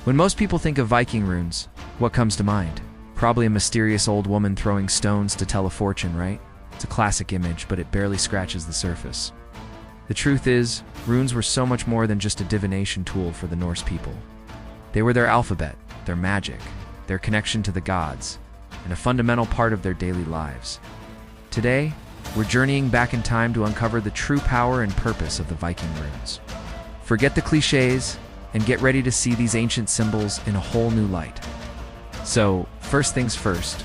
When most people think of Viking runes, what comes to mind? Probably a mysterious old woman throwing stones to tell a fortune, right? It's a classic image, but it barely scratches the surface. The truth is, runes were so much more than just a divination tool for the Norse people. They were their alphabet, their magic, their connection to the gods, and a fundamental part of their daily lives. Today, we're journeying back in time to uncover the true power and purpose of the Viking runes. Forget the cliches, and get ready to see these ancient symbols in a whole new light. So, first things first,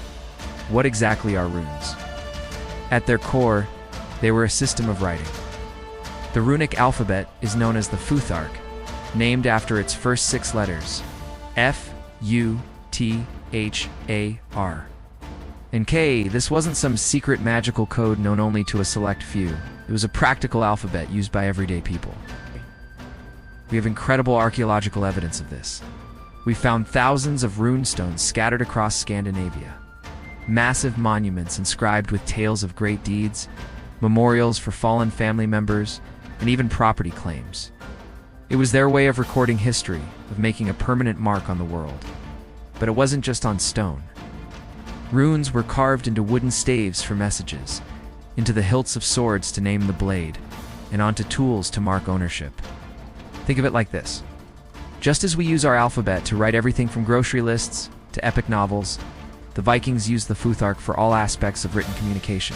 what exactly are runes? At their core, they were a system of writing. The runic alphabet is known as the Futhark, named after its first 6 letters, F-U-T-H-A-R. And K, this wasn't some secret magical code known only to a select few. It was a practical alphabet used by everyday people. We have incredible archaeological evidence of this. We found thousands of runestones scattered across Scandinavia. Massive monuments inscribed with tales of great deeds, memorials for fallen family members, and even property claims. It was their way of recording history, of making a permanent mark on the world. But it wasn't just on stone. Runes were carved into wooden staves for messages, into the hilts of swords to name the blade, and onto tools to mark ownership. Think of it like this. Just as we use our alphabet to write everything from grocery lists to epic novels, the Vikings used the Futhark for all aspects of written communication.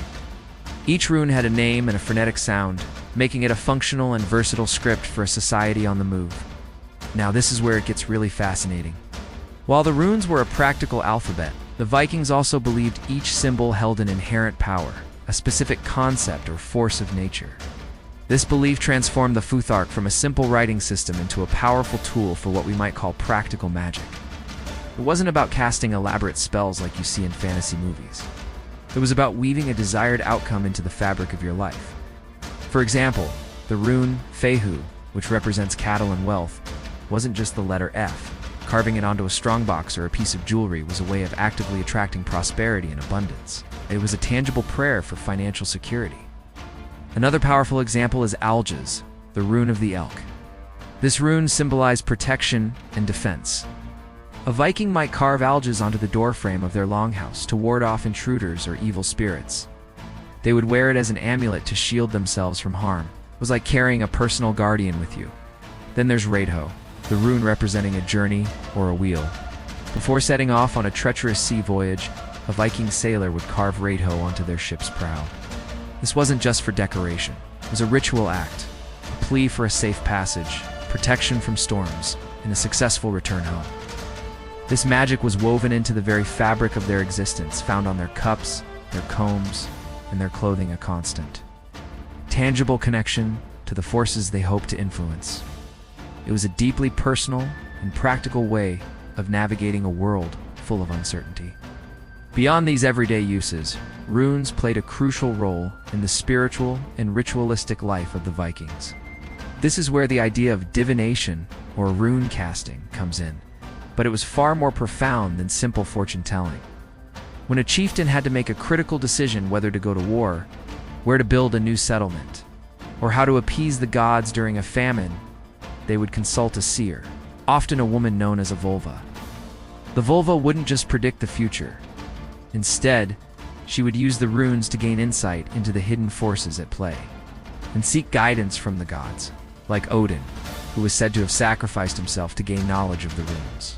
Each rune had a name and a phonetic sound, making it a functional and versatile script for a society on the move. Now this is where it gets really fascinating. While the runes were a practical alphabet, the Vikings also believed each symbol held an inherent power, a specific concept or force of nature. This belief transformed the Futhark from a simple writing system into a powerful tool for what we might call practical magic. It wasn't about casting elaborate spells like you see in fantasy movies. It was about weaving a desired outcome into the fabric of your life. For example, the rune Fehu, which represents cattle and wealth, wasn't just the letter F. Carving it onto a strongbox or a piece of jewelry was a way of actively attracting prosperity and abundance. It was a tangible prayer for financial security. Another powerful example is Alges, the rune of the elk. This rune symbolized protection and defense. A Viking might carve Alges onto the doorframe of their longhouse to ward off intruders or evil spirits. They would wear it as an amulet to shield themselves from harm. It was like carrying a personal guardian with you. Then there's Reidho, the rune representing a journey or a wheel. Before setting off on a treacherous sea voyage, a Viking sailor would carve Reidho onto their ship's prow. This wasn't just for decoration. It was a ritual act, a plea for a safe passage, protection from storms, and a successful return home. This magic was woven into the very fabric of their existence, found on their cups, their combs, and their clothing, a constant, tangible connection to the forces they hoped to influence. It was a deeply personal and practical way of navigating a world full of uncertainty. Beyond these everyday uses, runes played a crucial role in the spiritual and ritualistic life of the Vikings. This is where the idea of divination or rune casting comes in, but it was far more profound than simple fortune-telling. When a chieftain had to make a critical decision whether to go to war, where to build a new settlement, or how to appease the gods during a famine, they would consult a seer, often a woman known as a vulva. The vulva wouldn't just predict the future. Instead, she would use the runes to gain insight into the hidden forces at play, and seek guidance from the gods, like Odin, who was said to have sacrificed himself to gain knowledge of the runes.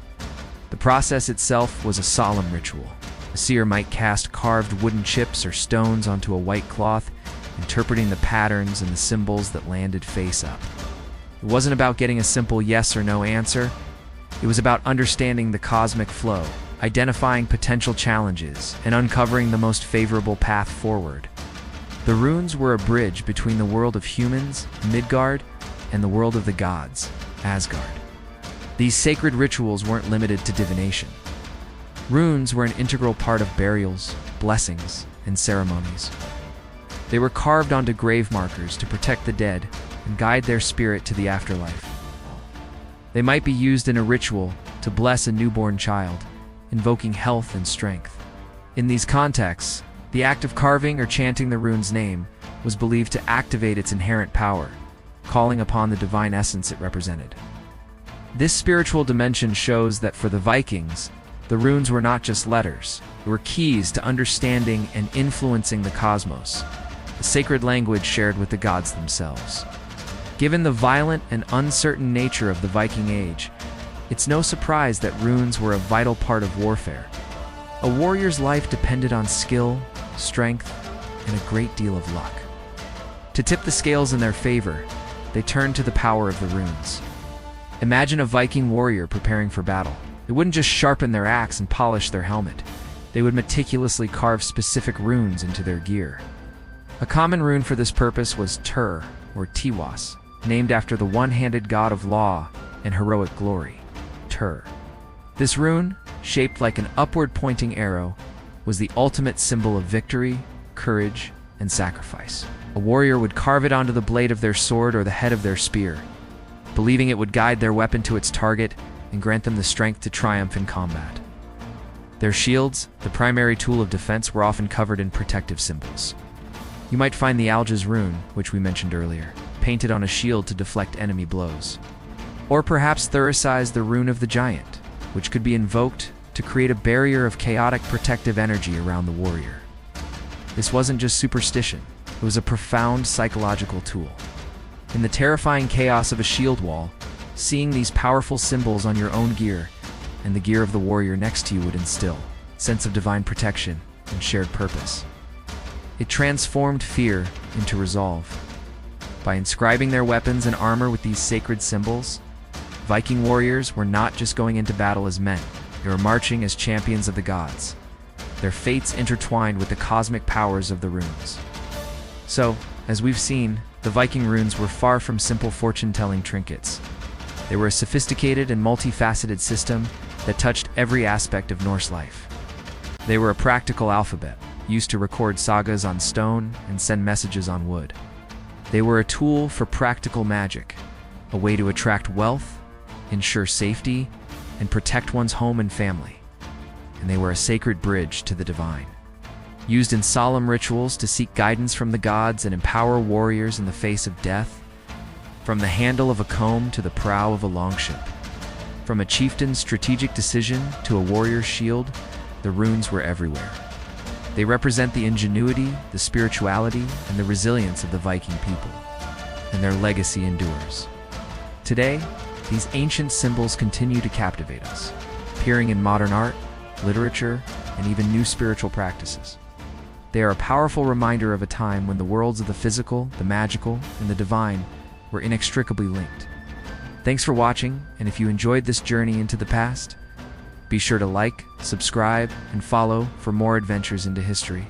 The process itself was a solemn ritual. A seer might cast carved wooden chips or stones onto a white cloth, interpreting the patterns and the symbols that landed face up. It wasn't about getting a simple yes or no answer. It was about understanding the cosmic flow, identifying potential challenges, and uncovering the most favorable path forward. The runes were a bridge between the world of humans, Midgard, and the world of the gods, Asgard. These sacred rituals weren't limited to divination. Runes were an integral part of burials, blessings, and ceremonies. They were carved onto grave markers to protect the dead and guide their spirit to the afterlife. They might be used in a ritual to bless a newborn child, invoking health and strength. In these contexts, the act of carving or chanting the rune's name was believed to activate its inherent power, calling upon the divine essence it represented. This spiritual dimension shows that for the Vikings, the runes were not just letters. They were keys to understanding and influencing the cosmos, a sacred language shared with the gods themselves. Given the violent and uncertain nature of the Viking Age, it's no surprise that runes were a vital part of warfare. A warrior's life depended on skill, strength, and a great deal of luck. To tip the scales in their favor, they turned to the power of the runes. Imagine a Viking warrior preparing for battle. They wouldn't just sharpen their axe and polish their helmet. They would meticulously carve specific runes into their gear. A common rune for this purpose was Tur, or Tiwas, named after the one-handed god of law and heroic glory, Tur. This rune, shaped like an upward-pointing arrow, was the ultimate symbol of victory, courage, and sacrifice. A warrior would carve it onto the blade of their sword or the head of their spear, believing it would guide their weapon to its target and grant them the strength to triumph in combat. Their shields, the primary tool of defense, were often covered in protective symbols. You might find the Alge's rune, which we mentioned earlier, painted on a shield to deflect enemy blows. Or perhaps Thuricide's the rune of the giant, which could be invoked to create a barrier of chaotic protective energy around the warrior. This wasn't just superstition, it was a profound psychological tool. In the terrifying chaos of a shield wall, seeing these powerful symbols on your own gear and the gear of the warrior next to you would instill a sense of divine protection and shared purpose. It transformed fear into resolve. By inscribing their weapons and armor with these sacred symbols, Viking warriors were not just going into battle as men, they were marching as champions of the gods, their fates intertwined with the cosmic powers of the runes. So, as we've seen, the Viking runes were far from simple fortune-telling trinkets. They were a sophisticated and multifaceted system that touched every aspect of Norse life. They were a practical alphabet, used to record sagas on stone and send messages on wood. They were a tool for practical magic, a way to attract wealth, ensure safety, and protect one's home and family. And they were a sacred bridge to the divine, used in solemn rituals to seek guidance from the gods and empower warriors in the face of death. From the handle of a comb to the prow of a longship, from a chieftain's strategic decision to a warrior's shield, the runes were everywhere. They represent the ingenuity, the spirituality, and the resilience of the Viking people, and their legacy endures. Today, these ancient symbols continue to captivate us, appearing in modern art, literature, and even new spiritual practices. They are a powerful reminder of a time when the worlds of the physical, the magical, and the divine were inextricably linked. Thanks for watching, and if you enjoyed this journey into the past, be sure to like, subscribe, and follow for more adventures into history.